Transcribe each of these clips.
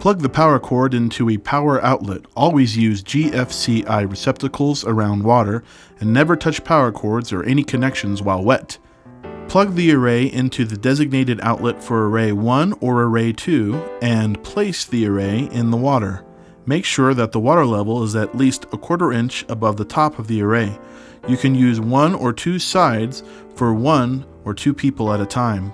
Plug the power cord into a power outlet. Always use GFCI receptacles around water and never touch power cords or any connections while wet. Plug the array into the designated outlet for array 1 or array 2 and place the array in the water. Make sure that the water level is at least a quarter inch above the top of the array. You can use 1 or 2 sides for 1 or 2 people at a time.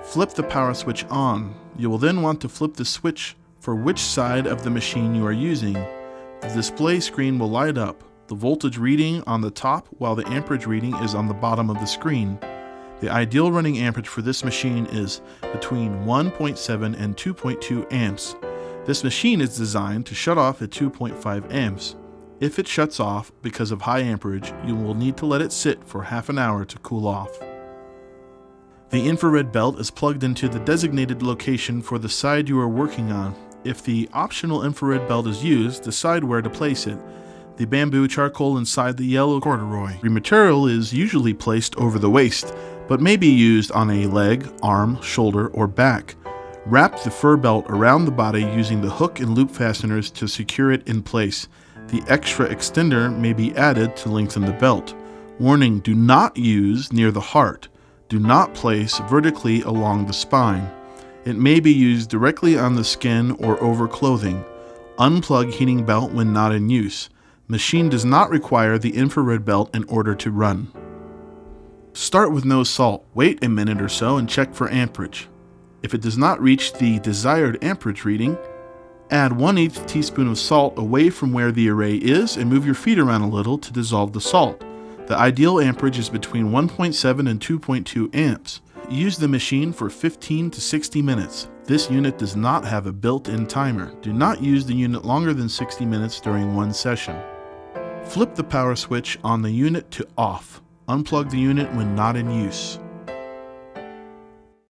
Flip the power switch on. You will then want to flip the switch for which side of the machine you are using. The display screen will light up, the voltage reading on the top while the amperage reading is on the bottom of the screen. The ideal running amperage for this machine is between 1.7 and 2.2 amps. This machine is designed to shut off at 2.5 amps. If it shuts off because of high amperage, you will need to let it sit for half an hour to cool off. The infrared belt is plugged into the designated location for the side you are working on. If the optional infrared belt is used, decide where to place it. The bamboo charcoal inside the yellow corduroy. The material is usually placed over the waist, but may be used on a leg, arm, shoulder, or back. Wrap the fur belt around the body using the hook and loop fasteners to secure it in place. The extra extender may be added to lengthen the belt. Warning: do not use near the heart. Do not place vertically along the spine. It may be used directly on the skin or over clothing. Unplug heating belt when not in use. Machine does not require the infrared belt in order to run. Start with no salt. Wait a minute or so and check for amperage. If it does not reach the desired amperage reading, add 1/8 teaspoon of salt away from where the array is and move your feet around a little to dissolve the salt. The ideal amperage is between 1.7 and 2.2 amps. Use the machine for 15 to 60 minutes. This unit does not have a built-in timer. Do not use the unit longer than 60 minutes during one session. Flip the power switch on the unit to off. Unplug the unit when not in use.